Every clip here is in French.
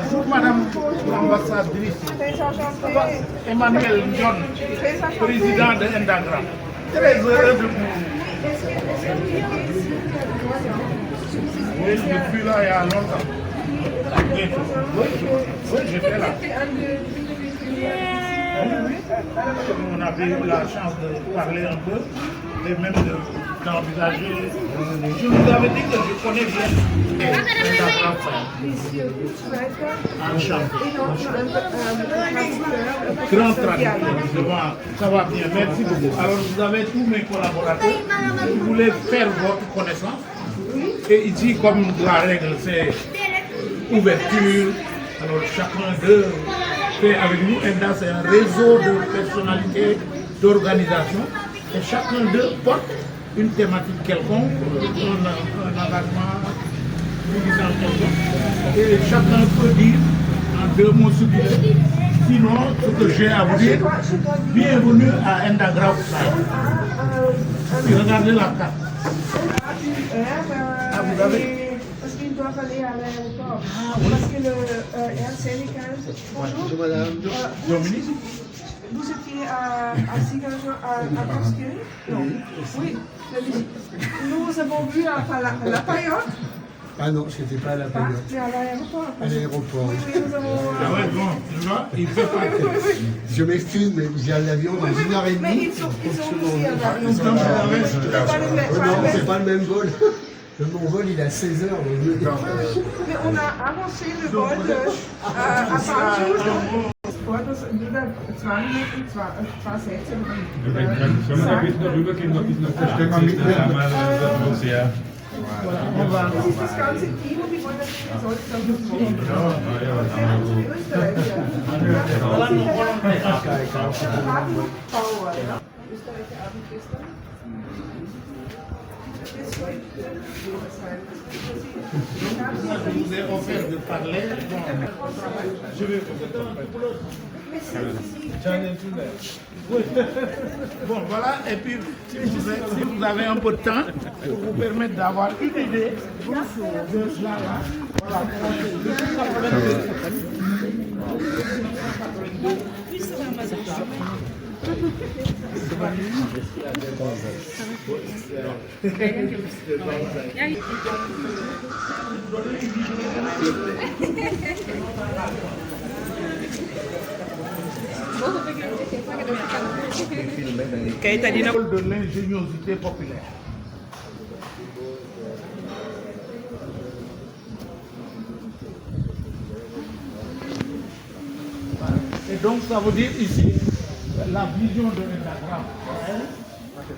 Bonjour Madame l'ambassadrice. Emmanuel John, président de Endagram. Très heureux de vous. Oui, je suis là il y a longtemps. Oui, j'étais là. On avait eu la chance de parler un peu et même d'envisager. Je vous avais dit que je connais bien. Enchanté. Grand traducteur. Ça va bien, merci beaucoup. Alors vous avez tous mes collaborateurs. Vous voulez faire votre connaissance. Et ici, comme la règle, c'est ouverture. Alors chacun d'eux fait avec nous. ENDA, c'est un réseau de personnalités, d'organisations. Et chacun d'eux porte une thématique quelconque, un engagement quelconque. Et chacun peut dire en 2 mots suffisants. Sinon, ce que j'ai à vous dire, bienvenue à Endagram. Regardez la carte. Ah, vous avez... Parce qu'il doit aller à l'aéroport. Parce que le Air Sénégal. Bonjour madame. Dominique. Vous étiez à Signature, à Basque? Non. Oui. Nous avons vu à la période. Ah non, c'était pas à la période. C'est à l'aéroport. À l'aéroport. Oui, nous avons... Ah ouais, bon, tu vois, il fait pas... Je m'excuse, mais j'ai l'avion dans 1h30. Mais ils sont aussi à l'avion. Non, c'est pas le même vol. Mon vol, il est à 16h. Mais on a avancé le vol à Paris. Vor das wieder 2 Minuten, 2 Sätze. Wenn wir noch rübergehen, noch bis nach der Stelle, sehr. Das ist das ganze Team und die wollen das sollte dann noch kommen. Österreicher. Bauer, ja. Österreicher Abendgäste. Je vous ai offert de parler. Je vais vous Bon, voilà, et puis si vous avez un peu de temps, pour vous permettre d'avoir une idée de cela là. Voilà. De l'ingéniosité populaire. Et donc ça veut dire ici, la vision de l'Endagram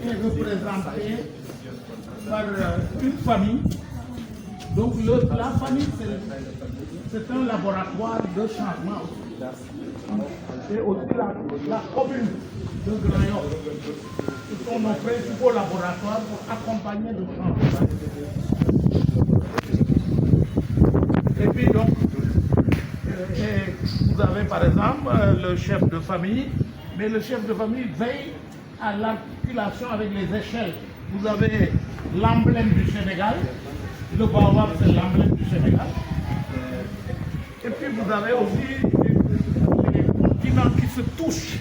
est représentée par une famille. Donc la famille, c'est un laboratoire de changement aussi. Et aussi la commune de Grand Yoff. Ce sont nos principaux laboratoires pour accompagner le changement. Et puis donc, vous avez par exemple le chef de famille, mais le chef de famille veille à l'articulation avec les échelles. Vous avez l'emblème du Sénégal, le baobab c'est l'emblème du Sénégal. Et puis vous avez aussi les continents qui se touchent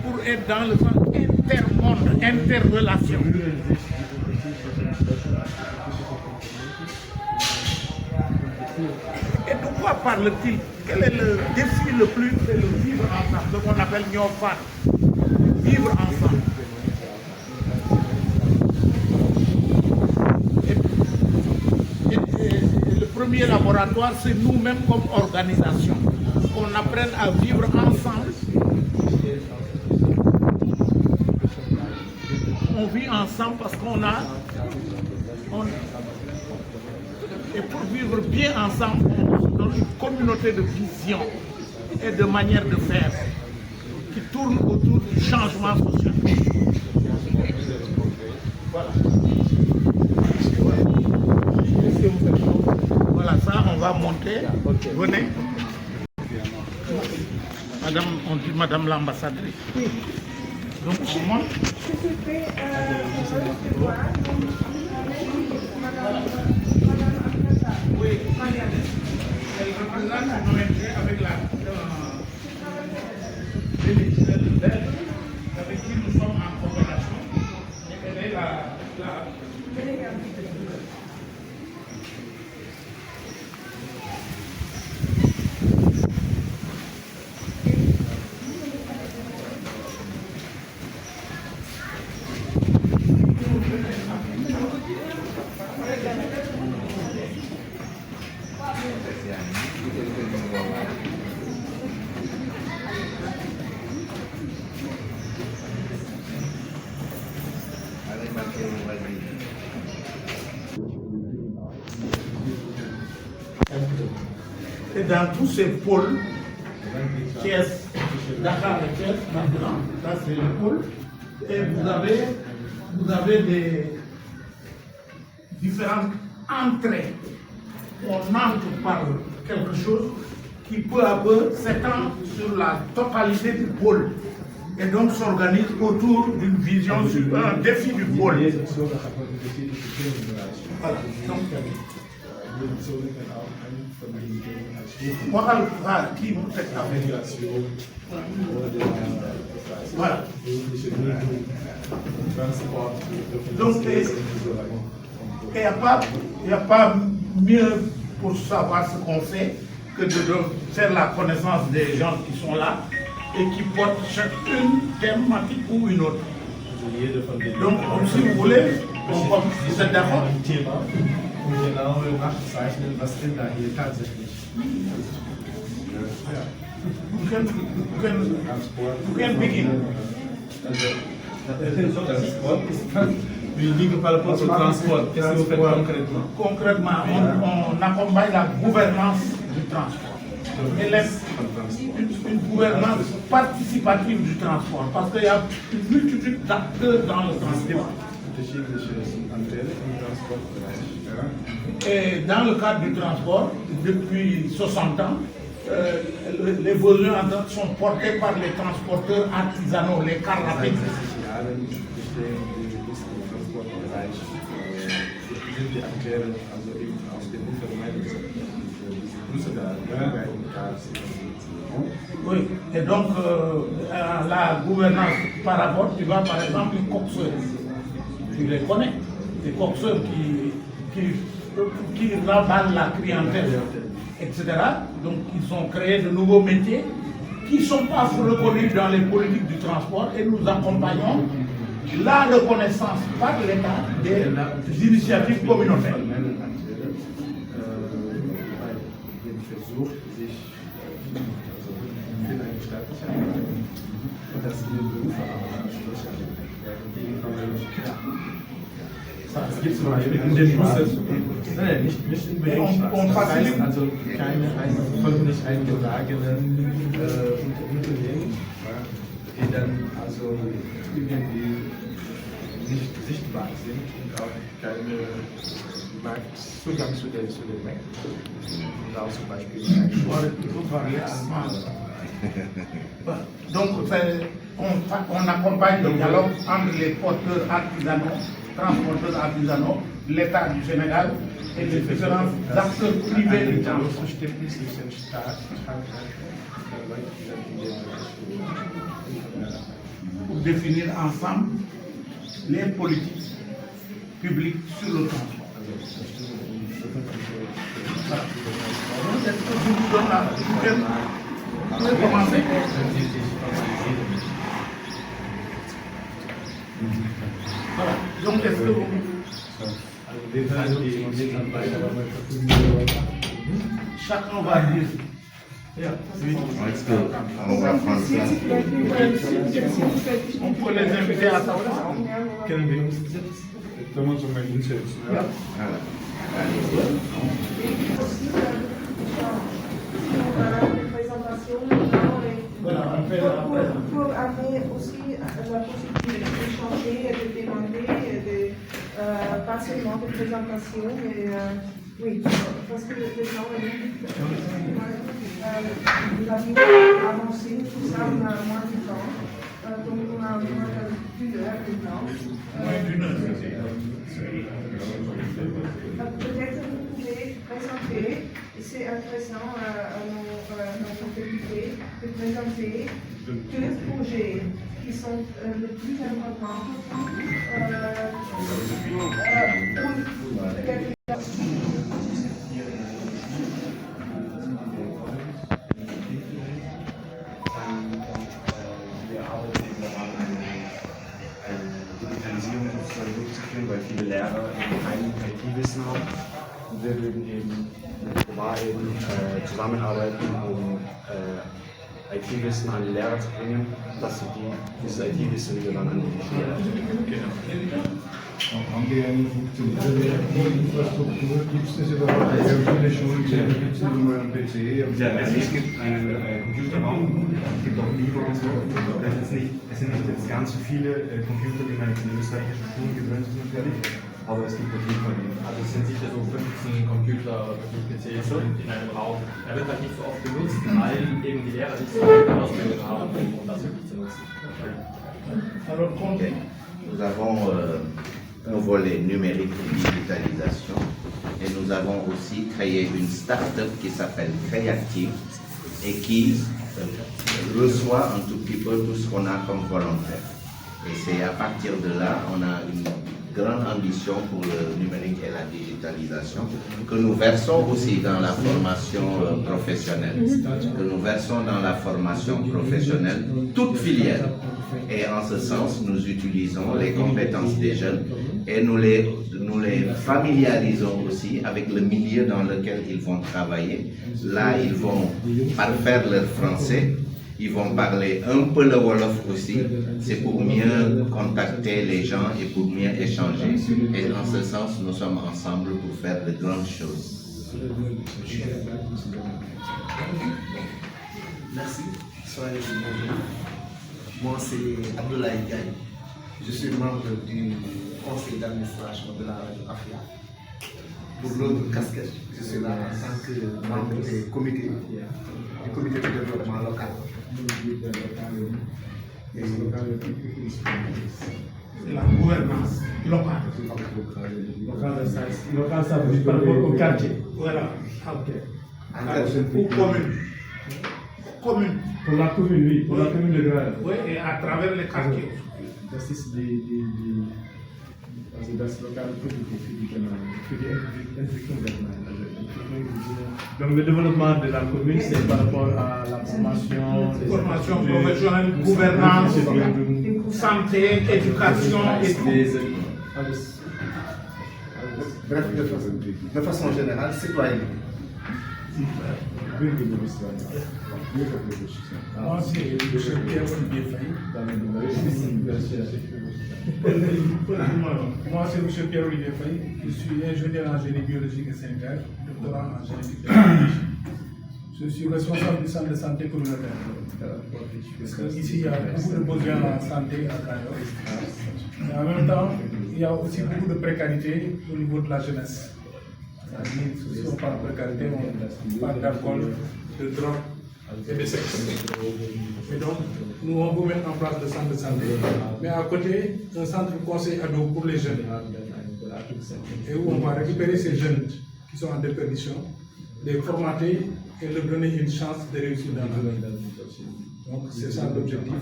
pour être dans le sens intermonde, interrelation. Et de quoi parle-t-il? Quel est le défi le plus? C'est le vivre ensemble, ce qu'on appelle Nyofan. Vivre ensemble. Et le premier laboratoire, c'est nous-mêmes comme organisation. Qu'on apprenne à vivre ensemble. On vit ensemble parce qu'on a... Et pour vivre bien ensemble, on se donne une communauté de vision et de manière de faire qui tourne autour du changement social. Voilà. Voilà, ça, on va monter. Venez. Madame, on dit Madame l'ambassadrice. Donc, on monte. Madame Et dans tous ces pôles, Thiès, Dakar et Thiès, maintenant, ça c'est le pôle, et vous avez des différentes entrées. On entre par quelque chose qui peu à peu s'étend sur la totalité du pôle et donc s'organise autour d'une vision sur un défi du pôle. Voilà. Donc, voilà. Donc, il n'y a pas mieux pour savoir ce qu'on fait que de faire la connaissance des gens qui sont là et qui portent chacune thématique ou une autre. Donc, si vous voulez, vous êtes d'accord? Genau nachzeichnen, was denn da hier tatsächlich You can begin. Digo para o transport, qu'est-ce que vous faites concrètement? Concrètement, on accompagne la gouvernance du transport. Et une gouvernance participative du transport, parce qu'il y a une multitude d'acteurs dans le transport. Et dans le cadre du transport, depuis 60 ans, les besoins sont portés par les transporteurs artisanaux, les cars rapides. Oui, et donc la gouvernance par rapport, tu vois par exemple les coxeurs, tu les connais, les coxeurs qui raballent la clientèle, etc. Donc ils ont créé de nouveaux métiers qui ne sont pas reconnus dans les politiques du transport et nous accompagnons la reconnaissance par l'État des initiatives communautaires. Das gibt es mal in den Prozess. Nein, nicht unbedingt. Das heißt also keine vollständig eingetragenen Unternehmen, die dann also irgendwie nicht sichtbar sind und auch keine Marktzugang zu den Märkten. Und auch zum Beispiel Donc on accompagne le dialogue entre les porteurs artisanaux, transporteurs artisanaux, l'État du Sénégal et les différents acteurs privés du transport. Pour définir ensemble les politiques publiques sur le transport. Voilà. Est-ce que je vous donne la... Vous pouvez commencer. Voilà. Donc, est-ce que vous... Chacun va dire. On peut les inviter à s'asseoir. Können wir uns sitzen? Können wir uns mal hinsetzen? Ja. Pour amener aussi la possibilité d'échanger, de demander, pas seulement de présentation, mais oui, parce que les gens la vie a avancé, tout ça, on a moins de temps, donc on a moins d'une heure maintenant. Peut-être vous pouvez présenter, c'est intéressant à nos compétités, de présenter deux projets qui sont le plus importants. Digitalisierung sozusagen durchzuführen, weil viele Lehrer kein IT-Wissen haben. Und wir würden eben global zusammenarbeiten, um IT-Wissen an die Lehrer zu bringen, dass sie dieses IT-Wissen wieder dann an die Schüler. Haben die eine funktionierende Infrastruktur? Gibt es das überhaupt? Ich habe viele Schulen gesehen, da gibt es nicht einmal einen PC. Ja, also es gibt einen Computerraum, es gibt auch Libro und so. Es sind nicht jetzt ganz so viele Computer, wie man in österreichischen Schulen gewöhnt ist natürlich, aber es gibt auf jeden Fall die. Also es sind sicher so 15 Computer, 15 PCs in einem Raum. Er wird halt nicht so oft genutzt, weil eben die Lehrer nicht so viel Ausbildung haben, um das wirklich zu nutzen. Alors, Condé. Nous avons un volet numérique de digitalisation et nous avons aussi créé une start-up qui s'appelle Créative et qui reçoit un tout petit peu tout ce qu'on a comme volontaire. Et c'est à partir de là, on a une grande ambition pour le numérique et la digitalisation que nous versons aussi dans la formation professionnelle. Que nous versons dans la formation professionnelle, toute filière. Et en ce sens, nous utilisons les compétences des jeunes et nous les familiarisons aussi avec le milieu dans lequel ils vont travailler. Là, ils vont parfaire leur français. Ils vont parler un peu le Wolof aussi, c'est pour mieux contacter les gens et pour mieux échanger. Et en ce sens, nous sommes ensemble pour faire de grandes choses. Merci. Soyez bonjour. Moi, c'est Abdoulaye Gaye. Je suis membre du conseil d'administration de la radio Afia. Pour l'autre casquette, je suis là en tant que membre du comité de développement local. La gouvernance locale. Local, ça veut dire par rapport au quartier. Voilà. Ok. Ou commune. Commune. Pour la commune, oui, pour la commune de Grave. Oui, et à travers les quartiers. Das ist also das lokale für die Entwicklung der Gemeinde. Donc le développement de la commune, c'est par rapport à la formation professionnelle, gouvernance, santé, éducation et tout. Bref, de façon générale, citoyen. Moi, c'est M. Pierre-Olivier Moi, c'est M. Pierre-Olivier Faye. Je suis ingénieur en génie biologique et sanitaire, doctorant en génétique technologique. Je suis responsable du centre de santé communautaire. Parce qu'ici, il y a beaucoup de besoins en santé à Cairo. Mais en même temps, il y a aussi beaucoup de précarité au niveau de la jeunesse. C'est-à-dire, si on parle de précarité, on parle d'alcool, de drogue et de sexe. Et donc, nous, on veut mettre en place le centre de santé. Mais à côté, un centre de conseil ado pour les jeunes. Et où on va récupérer ces jeunes qui sont en déperdition, les formater et leur donner une chance de réussir dans la vie. Donc, c'est ça l'objectif.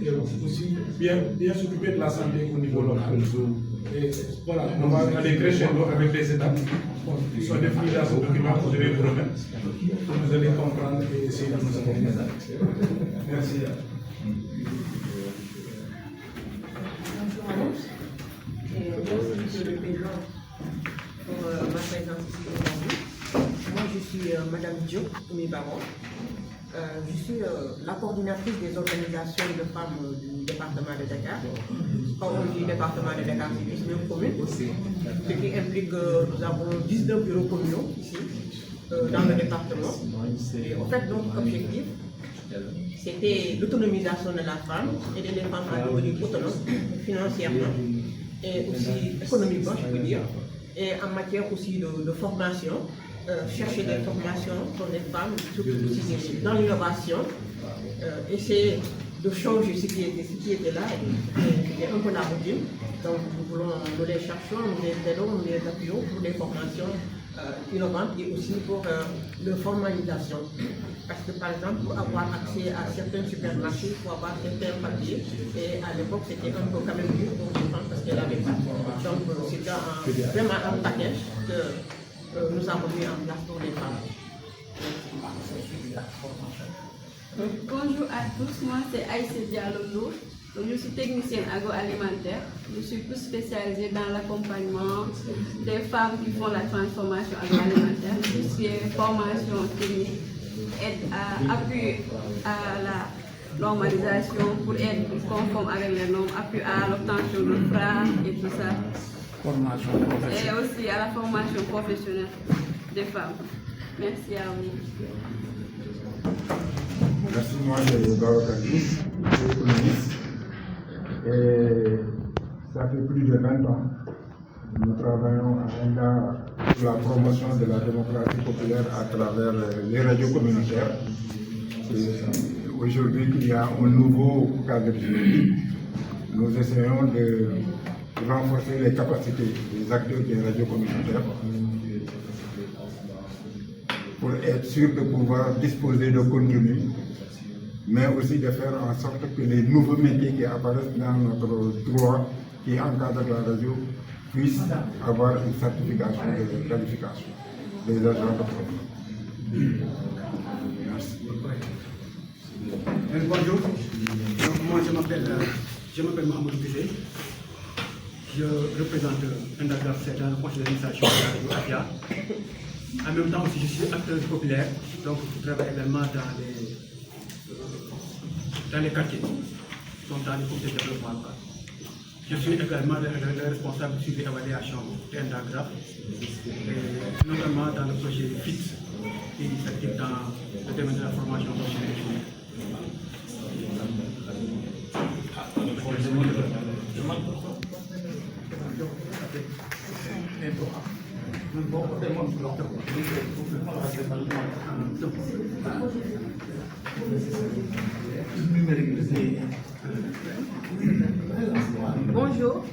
Et aussi, bien s'occuper de la santé au niveau local. Et voilà, on va aller crescendo avec des étapes qui sont définies dans ce document que je vais vous remettre. Vous allez comprendre et essayer de nous accompagner. Merci. Bonjour à tous. Et merci Monsieur le Président pour ma présence ici aujourd'hui. Moi, je suis Madame Diop, mes parents. Je suis la coordinatrice des organisations de femmes du département de Dakar. Quand on dit département de Dakar, c'est 19 communes, ce qui implique que nous avons 19 bureaux communaux ici, dans le département. Et en fait, notre objectif, c'était l'autonomisation de la femme, aider les femmes à devenir autonomes financièrement et aussi économiquement, je peux dire, et en matière aussi de formation. Chercher des formations pour les femmes, surtout aussi dans l'innovation, essayer de changer ce qui était là, et un peu la routine. Donc nous les cherchons, nous les aidons, nous les appuyons pour les formations innovantes et aussi pour leur formalisation. Parce que par exemple, pour avoir accès à certains supermarchés, il faut avoir certains papiers, et à l'époque c'était un peu quand même dur pour les femmes parce qu'elles n'avaient pas. Donc c'était vraiment un package que nous avons mis en place pour les femmes. Bonjour à tous, moi c'est Aïssé Diallo. Je suis technicienne agroalimentaire. Je suis plus spécialisée dans l'accompagnement des femmes qui font la transformation agroalimentaire, tout ce qui est formation technique, aide à appui à la normalisation pour être conforme avec les normes, appui à l'obtention de FRA et tout ça. formation Et professionnelle. aussi à la formation professionnelle des femmes. Merci à vous. Merci, moi c'est Babacar Diouf, économiste. Et ça fait plus de 20 ans. Nous travaillons à ENDA pour la promotion de la démocratie populaire à travers les radios communautaires. Aujourd'hui qu'il y a un nouveau cadre juridique, nous essayons de renforcer les capacités des acteurs des radios communautaires pour être sûr de pouvoir disposer de contenu, mais aussi de faire en sorte que les nouveaux métiers qui apparaissent dans notre droit qui encadre la radio puissent avoir une certification de qualification des agents de presse. Merci. Bonjour, donc moi je m'appelle Mahmoud Bissé. Je représente Endagraph, c'est dans le conseil d'administration de la radio AFIA. En même temps aussi je suis acteur populaire, donc je travaille également dans les quartiers, donc dans les comités de développement local. Je suis également le responsable du suivi d'évaluation d'Endagraph, notamment dans le projet FIT, qui s'active dans le domaine de la formation professionnelle. Bonjour,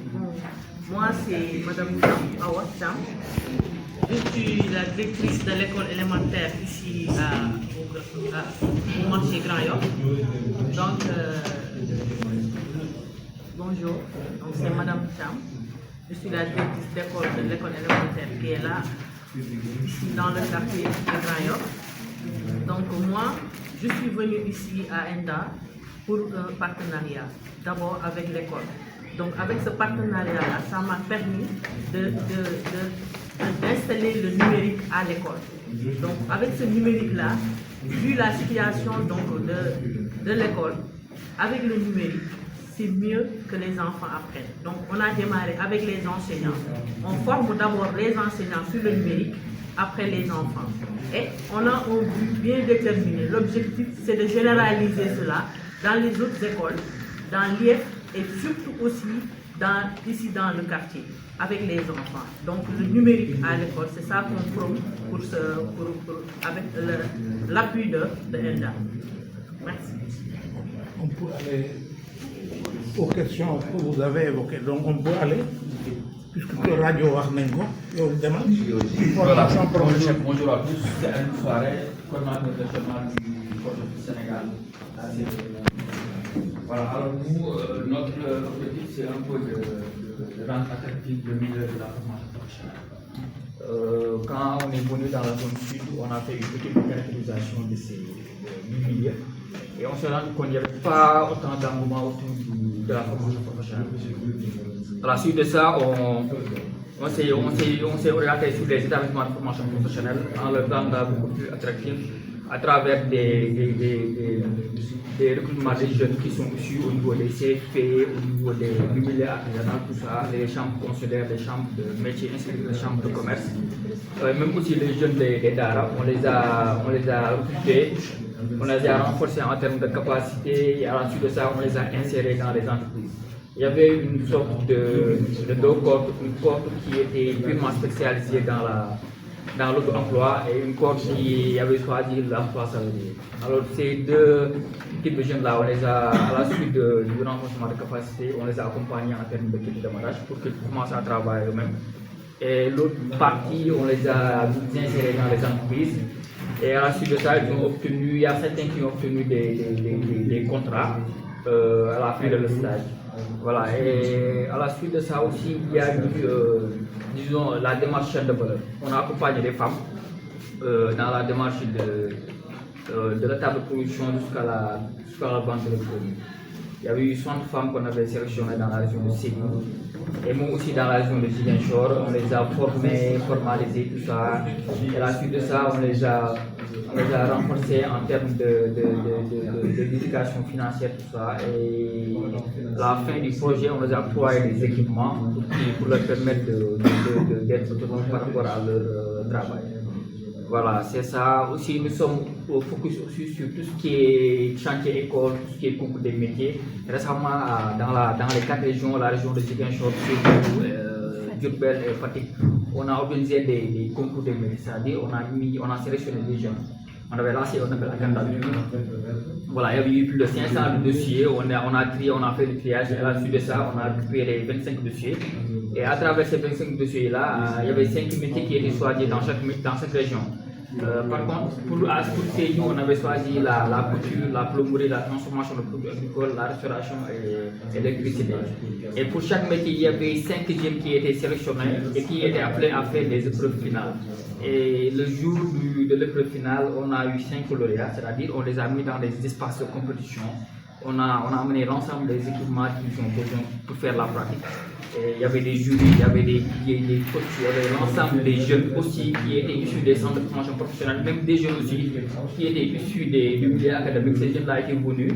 moi c'est Madame Awa Tam. Je suis la directrice de l'école élémentaire ici au marché Grand Yoff. Donc, bonjour, c'est Madame Tam. Je suis la directrice de l'école élémentaire qui est là, ici dans le quartier de Grand Yoff. Donc moi, je suis venue ici à ENDA pour un partenariat, d'abord avec l'école. Donc avec ce partenariat-là, ça m'a permis d'installer le numérique à l'école. Donc avec ce numérique-là, vu la situation donc, de l'école, avec le numérique, c'est mieux que les enfants apprennent. Donc on a démarré avec les enseignants. On forme d'abord les enseignants sur le numérique, après les enfants. Et on a un but bien déterminé. L'objectif, c'est de généraliser cela dans les autres écoles, dans l'IEF et surtout aussi ici dans le quartier, avec les enfants. Donc le numérique à l'école, c'est ça qu'on prône avec l'appui de ENDA. Merci. On peut aller aux questions que vous avez évoquées. Donc on peut aller, puisque le radio Armengo, et on demande formation professionnelle. Bonjour à tous, c'est une soirée, coordinateur national du projet du Sénégal. Voilà, alors nous, notre objectif, c'est un peu de rendre attractif le milieu de la formation professionnelle. Quand on est venu dans la zone sud, on a fait une petite caractérisation de ces milieux et on s'est rendu compte qu'il n'y avait pas autant d'engouement autour de la formation professionnelle. À la suite de ça, on s'est orienté sur les établissements de formation professionnelle en leur rendant beaucoup plus attractifs à travers des recrutements des jeunes qui sont issus au niveau des CFP, au niveau des milieux artisanaux, tout ça, les chambres consulaires, les chambres de métiers, ainsi que les chambres de commerce. Même aussi les jeunes des DARA, on les a recrutés, on les a renforcés en termes de capacité et à la suite de ça, on les a insérés dans les entreprises. Il y avait une sorte de deux cohortes, une cohorte qui était purement spécialisée dans l'auto-emploi et une cohorte qui avait choisi l'emploi salarié. Alors ces deux types de jeunes-là, on les a, à la suite du renforcement de capacité, on les a accompagnés en termes de kit de démarrage pour qu'ils commencent à travailler eux-mêmes. Et l'autre partie, on les a insérés dans les entreprises. Et à la suite de ça, il y a certains qui ont obtenu des contrats à la fin de leur stage. Voilà, et à la suite de ça aussi, il y a eu, disons, la démarche chaîne de valeur. On a accompagné les femmes dans la démarche de l'étape de production jusqu'à la vente de leur produit. Il y avait eu 60 femmes qu'on avait sélectionnées dans la région de Sédhiou. Et moi aussi dans la région de Ziguinchor, on les a formées, formalisées, tout ça. Et à la suite de ça, on les a renforcés en termes d'éducation financière, tout ça. Et à la fin du projet, on les a octroyé des équipements pour leur permettre d'être autonomes par rapport à leur travail. Voilà, c'est ça. Aussi, nous sommes focus aussi sur tout ce qui est chantier école, tout ce qui est concours des métiers. Récemment, dans les 4 régions, la région de Ziguinchor, Diourbel et Fatick, on a organisé des concours des métiers, c'est-à-dire on a sélectionné des jeunes. On avait lancé un appel à candidature. Voilà, il y avait eu plus de 500 dossiers, on a trié, on a fait le triage, et à la suite de ça, on a récupéré 25 dossiers. Et à travers ces 25 dossiers-là, il y avait 5 métiers qui étaient choisis dans chaque région. Par contre, pour Sédhiou, on avait choisi la couture, la plomberie, la transformation de produits agricoles, la restauration et l'électricité. Et pour chaque métier, il y avait 5 jeunes qui étaient sélectionnés et qui étaient appelés à faire des épreuves finales. Et le jour de l'épreuve finale, on a eu 5 lauréats, c'est-à-dire on les a mis dans des espaces de compétition. On a amené l'ensemble des équipements qu'ils ont besoin pour faire la pratique. Et il y avait des jurys, il y avait des coachs, il y avait l'ensemble des jeunes aussi qui étaient issus des centres de formation professionnelle, même des jeunes aussi qui étaient issus du milieu académique. Ces jeunes-là étaient venus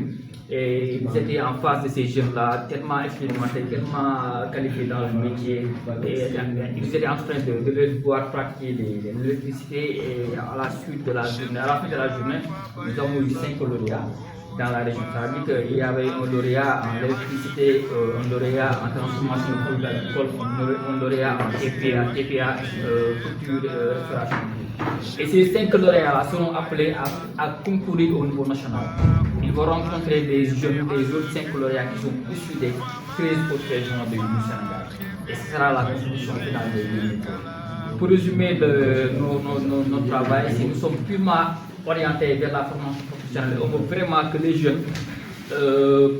et ils étaient en face de ces jeunes-là, tellement expérimentés, tellement qualifiés dans le métier. Et ils étaient en train de les voir pratiquer l'électricité et à la suite de la journée, à la fin de la journée, nous avons eu 5 lauréats dans la région. Ça veut dire qu'il y avait un lauréat en électricité, un lauréat en transformation de produits agricoles, un lauréat en TPA, culture, restauration. Et ces 5 lauréats-là seront appelés à concourir au niveau national. Ils vont rencontrer des jeunes, des autres 5 lauréats qui sont issus des 13 autres régions du Sénégal. Et ce sera la contribution finale de l'unité. Pour résumer notre travail, nous sommes purement orientés vers la formation professionnelle. On veut vraiment que les jeunes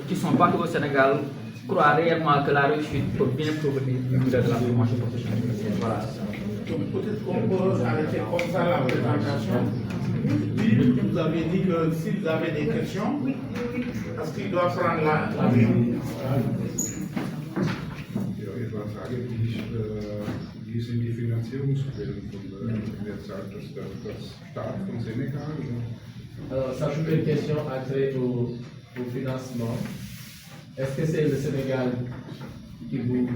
qui sont partout au Sénégal croient réellement que la réussite peut bien provenir du milieu de la formation professionnelle. Voilà. Donc peut-être qu'on peut arrêter comme ça la présentation. Puis vous avez dit que si vous avez des questions, parce qu'il doit prendre l'avion. Wie sind die Finanzierungsquellen derzeit das Staat von Senegal? Alors, ça, je une question à trait au financement. Est-ce que c'est le Sénégal qui vous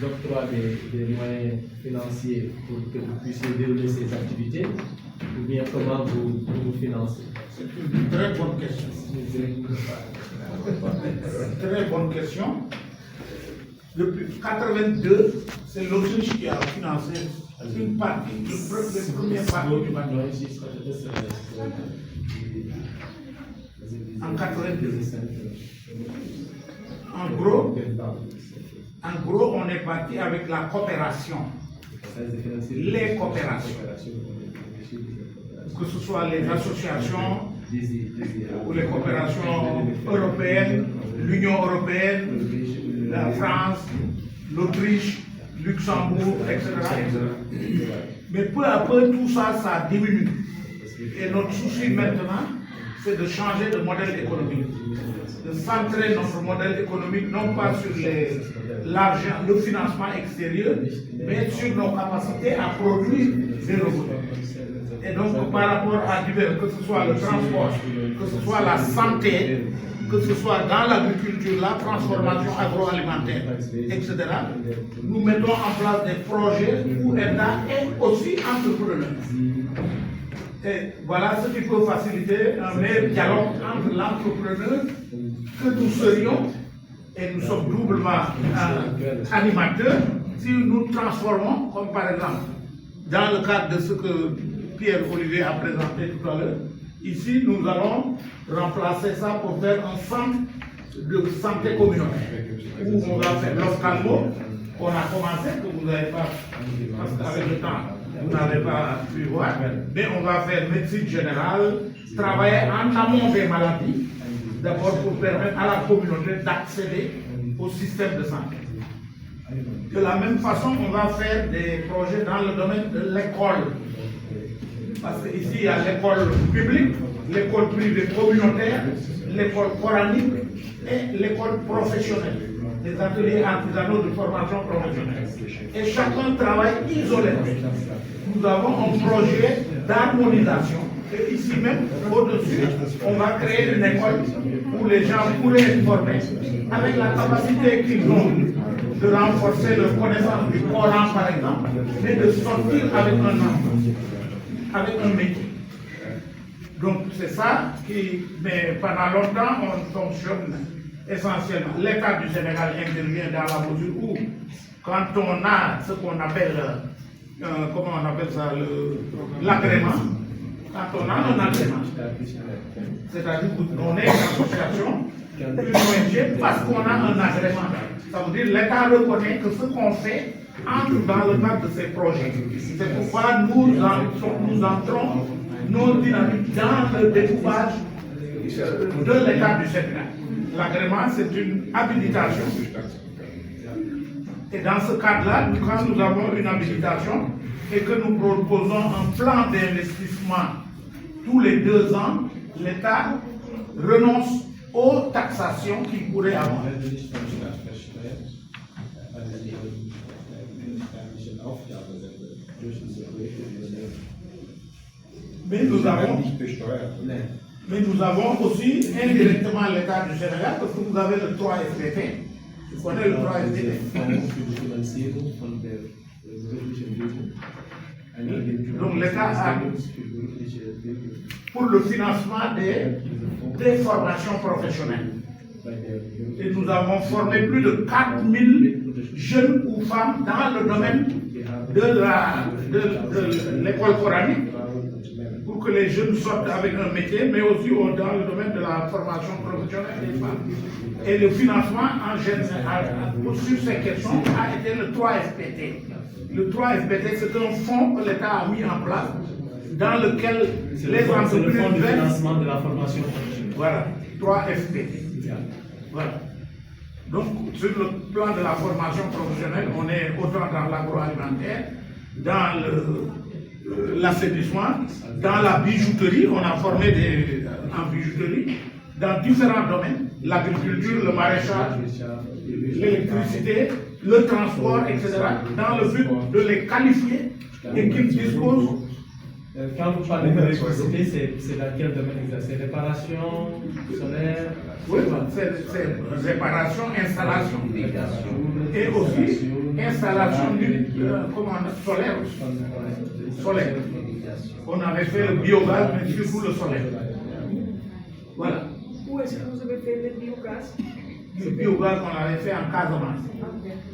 octroie des moyens financiers pour que vous puissiez dérouler ces activités, ou bien comment vous financez? C'est une très bonne question. Très bonne question. Depuis 1982, c'est l'Autriche qui a financé une partie, le premier partie du bâtiment. En 1982. En gros, on est parti avec la coopération. Les coopérations. Que ce soit les associations ou les coopérations européennes, l'Union européenne, la France, l'Autriche, Luxembourg, etc., Mais peu à peu, tout ça, ça diminue. Et notre souci maintenant, c'est de changer de modèle économique, de centrer notre modèle économique non pas sur l'argent, le financement extérieur, mais sur nos capacités à produire des revenus. Et donc par rapport à divers, que ce soit le transport, que ce soit la santé, que ce soit dans l'agriculture, la transformation agroalimentaire, etc., nous mettons en place des projets où État est aussi entrepreneur. Et voilà ce qui peut faciliter un meilleur dialogue entre l'entrepreneur que nous serions, et nous sommes doublement animateurs, si nous transformons, comme par exemple, dans le cadre de ce que Pierre-Olivier a présenté tout à l'heure, ici nous allons remplacer ça pour faire un centre de santé communautaire, où on va faire l'ophtalmo, qu'on a commencé, que vous n'avez pas, parce qu'avec le temps, vous n'avez pas pu voir, mais on va faire médecine générale, travailler en amont des maladies, d'abord pour permettre à la communauté d'accéder au système de santé. De la même façon, on va faire des projets dans le domaine de l'école. Parce qu'ici, il y a l'école publique, l'école privée communautaire, l'école coranique et l'école professionnelle, les ateliers artisanaux de formation professionnelle. Et chacun travaille isolément. Nous avons un projet d'harmonisation. Et ici même, au-dessus, on va créer une école où les gens pourraient être formés avec la capacité qu'ils ont de renforcer leur connaissance du Coran, par exemple, mais de sortir avec un emploi, avec un métier. Donc c'est ça qui, mais pendant longtemps, on fonctionne essentiellement. L'État du Sénégal intervient dans la mesure où, quand on a ce qu'on appelle, comment on appelle ça, l'agrément, quand on a un agrément, c'est-à-dire qu'on est une association, une ONG, parce qu'on a un agrément. Ça veut dire que l'État reconnaît que ce qu'on fait entre dans le cadre de ces projets. C'est pourquoi nous entrons nos dynamiques dans le découpage de l'État du Sénégal. L'agrément, c'est une habilitation. Et dans ce cadre-là, quand nous avons une habilitation et que nous proposons un plan d'investissement tous les 2 ans, l'État renonce aux taxations qu'il pourrait avoir. Mais nous avons aussi indirectement l'État du Sénégal parce que vous avez le 3 FPT. Vous connaissez le 3 FPT. Donc l'État a, pour le financement des formations professionnelles. Et nous avons formé plus de 4000 jeunes ou femmes dans le domaine de l'école coranique pour que les jeunes sortent avec un métier, mais aussi dans le domaine de la formation professionnelle des femmes. Et le financement en général sur ces questions a été le 3 FPT. Le 3 FPT, c'est un fonds que l'État a mis en place dans lequel les entreprises... Le fonds de financement de la formation professionnelle. Voilà, 3 FPT. Voilà. Donc, sur le plan de la formation professionnelle, on est autant dans l'agroalimentaire, dans l'assainissement, dans la bijouterie, on a formé en bijouterie, dans différents domaines, l'agriculture, le maraîchage, l'électricité, le transport, etc., dans le but de les qualifier et qu'ils disposent. Quand vous parlez de l'électricité, c'est dans quel domaine exact? C'est réparation, solaire? Oui, c'est réparation, installation. Et aussi installation solaire. Solaire. On avait fait le biogaz, mais surtout le solaire. Voilà. Où est-ce que vous avez fait le biogaz? Le biogaz, on l'avait fait en Casamance.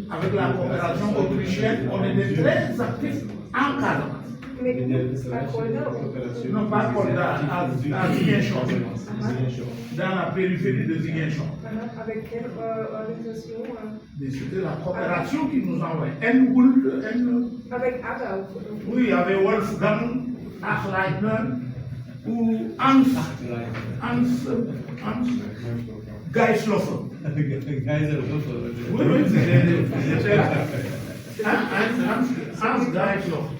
Avec la coopération autrichienne, on était très actifs en Casamance. Mais à Kolda ou? Non, pas à Kolda, à Ziguinchor. Dans la périphérie de Ziguinchor. Avec quelle organisation? C'était la coopération qui nous envoyait. Avec AGA? Oui, avec Wolfgang Achleitner ou Hans Geislofer. Oui, oui, c'était Hans Geislofer.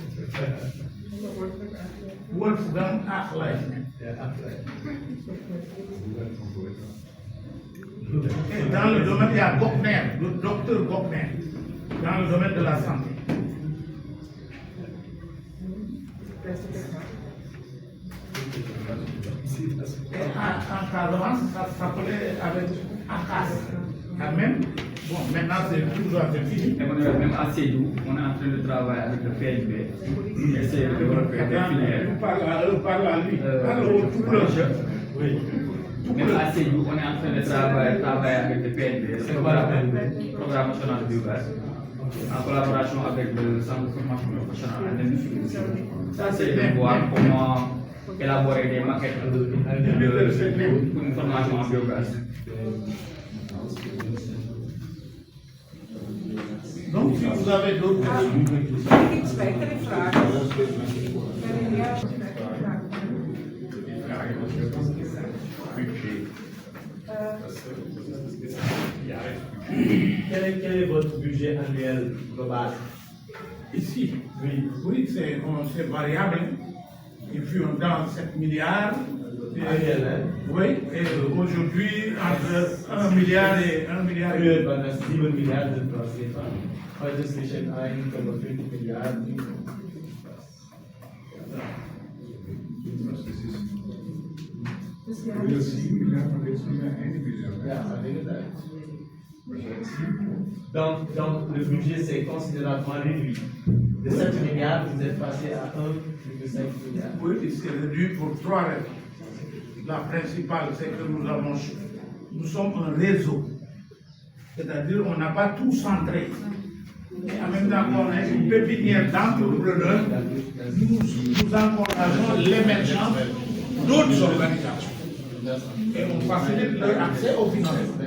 Wolfgang Achleitner. Et dans le domaine, il y a Gockner, le docteur Gockner, dans le domaine de la santé. Et en Casamance, ça s'appelait avec ACAS. Même, bon, maintenant c'est toujours fini. Même à Sédou, on est en train de travailler avec le PNB. Essayer de développer des filières. Parle à lui, parle au tout le jeu. Oui. Même à Sédou, on est en train de travailler avec le PNB, c'est le Programme national de biogaz, en collaboration avec le Centre de formation professionnelle en industrie. Ça, c'est de voir comment élaborer des maquettes pour une formation en biogaz. Donc, si vous avez d'autres Quel est votre budget annuel global? Ici, oui, c'est variable. Il fut dans 7 milliards. Oui, et aujourd'hui, entre 1 milliard et 1 milliard. Früher waren das 7 Milliarden pro CFA. Heute zwischen 1,5 Milliarden. Donc le budget s'est considérablement réduit. De 7 milliards, vous êtes passé à 1,5 milliard. Oui, c'est réduit pour 3 raisons. La principale, c'est que nous sommes un réseau. C'est-à-dire qu'on n'a pas tout centré. Et en même temps qu'on a une pépinière d'entrepreneurs, nous encourageons l'émergence d'autres organisations. Et on facilite leur accès au financement.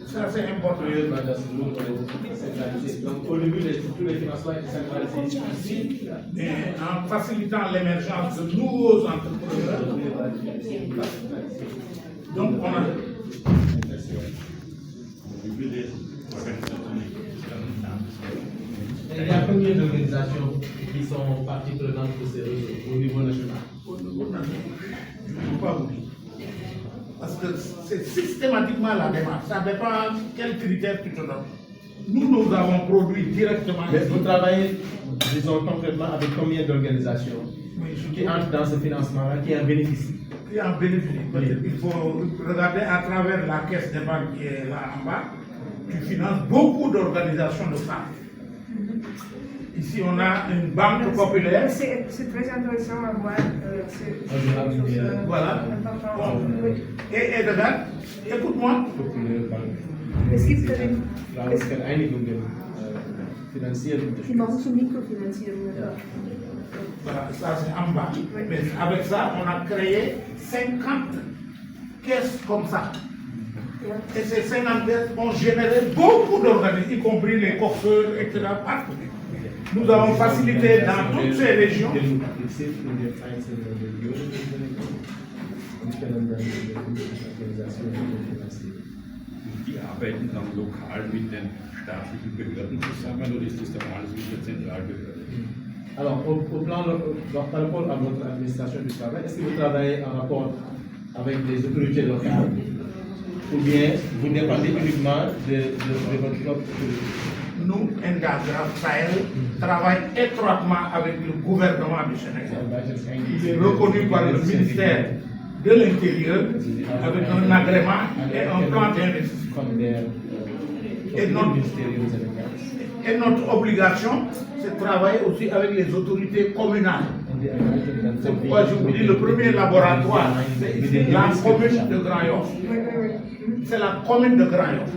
Ça, c'est important. Donc, au début, tous les financements étaient centralisés ici. Et en facilitant l'émergence de nouveaux entrepreneurs, donc on a. Il y a combien d'organisations qui sont parties prenantes de ces réseaux au niveau national? Au niveau national, je ne peux pas vous dire. Parce que c'est systématiquement la démarche. Ça dépend quels critères tu te donnes. Nous avons produit directement. Mais vous travaillez, disons concrètement, avec combien d'organisations qui entrent dans ce financement-là, qui en bénéficient? Qui en bénéficient. Il faut regarder à travers la caisse d'épargne qui est là en bas. Tu finances beaucoup d'organisations de femmes. Ici, on a une banque populaire. C'est très intéressant à voir. Voilà. Bon. Et regarde, écoute-moi. Es gibt Einigungen finanzieren. Die machen so Mikrofinancierung. Voilà, ça c'est en bas. Mais avec ça, on a créé 50 caisses comme ça. Et ces 50 caisses ont généré beaucoup d'organismes, y compris les coiffeurs, etc. partout. Nous avons facilité dans toutes ces régions. Die arbeiten dann lokal mit den staatlichen Behörden zusammen oder ist das dann alles mit der Zentralbehörde? Alors, par rapport à votre administration du travail, est-ce que vous travaillez en rapport avec les autorités locales ou bien vous dépendez uniquement de votre propre autorité? Nous, Endagraph Sahel, travaille étroitement avec le gouvernement du Sénégal. Il est reconnu par le ministère de l'Intérieur avec un agrément et un plan d'investissement. Et notre obligation, c'est de travailler aussi avec les autorités communales. C'est pourquoi je vous dis, le premier laboratoire, c'est la commune de Grand Yoff. C'est la commune de Grand Yoff.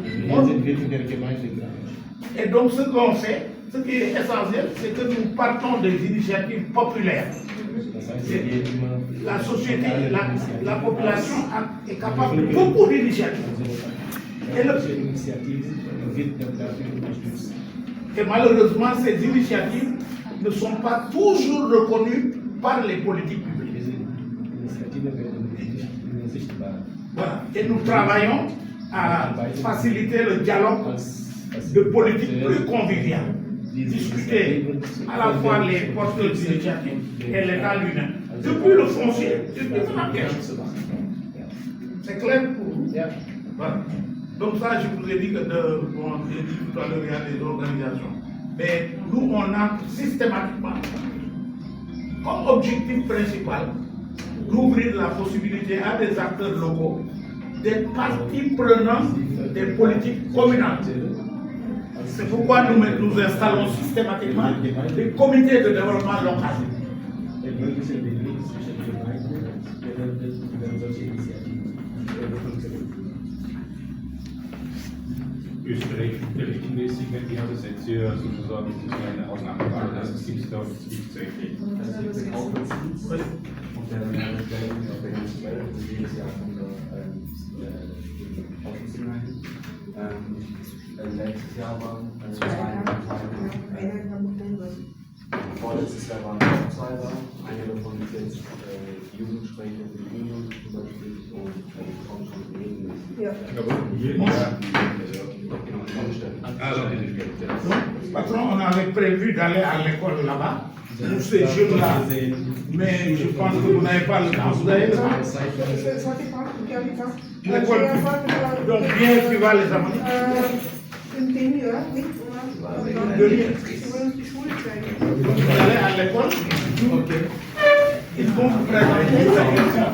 Et donc ce qu'on fait, ce qui est essentiel, c'est que nous partons des initiatives populaires. La société, la population est capable de beaucoup d'initiatives. Et malheureusement, ces initiatives ne sont pas toujours reconnues par les politiques publiques. Voilà. Et nous travaillons à faciliter le dialogue de politique plus conviviale. Discuter à la fois les porteurs d'initiatives et l'État lui-même. Depuis le foncier, depuis la caisse. C'est clair pour vous? Voilà. Donc ça, je vous ai dit que j'ai dit tout à l'heure, il y a des organisations. Mais nous, on a systématiquement comme objectif principal d'ouvrir la possibilité à des acteurs locaux d'être partie prenante des politiques communales. C'est pourquoi nous installons systématiquement des comités de développement local. Österreich unterrichtenmäßig, wenn die haben das jetzt hier sozusagen eine Ausnahmefall, also es gibt da solche. Und der Stellen auf der ganzen Welt, jedes Jahr kommt da Außensinger hin. Letztes Jahr waren vorletztes Jahr waren auch 2 da. Eine davon ist jetzt Jugendsprecher für die Union zum Beispiel und kommt schon regelmäßig. Patron, on avait prévu d'aller à l'école là-bas pour ces jeunes-là. Mais je pense que vous n'avez pas le temps, vous avez le temps. Ça dépend, quel temps. L'école, donc bien tu vas les amener. Een 10 uur, oui. Vous allez à l'école, ils vont vous présenter sa question.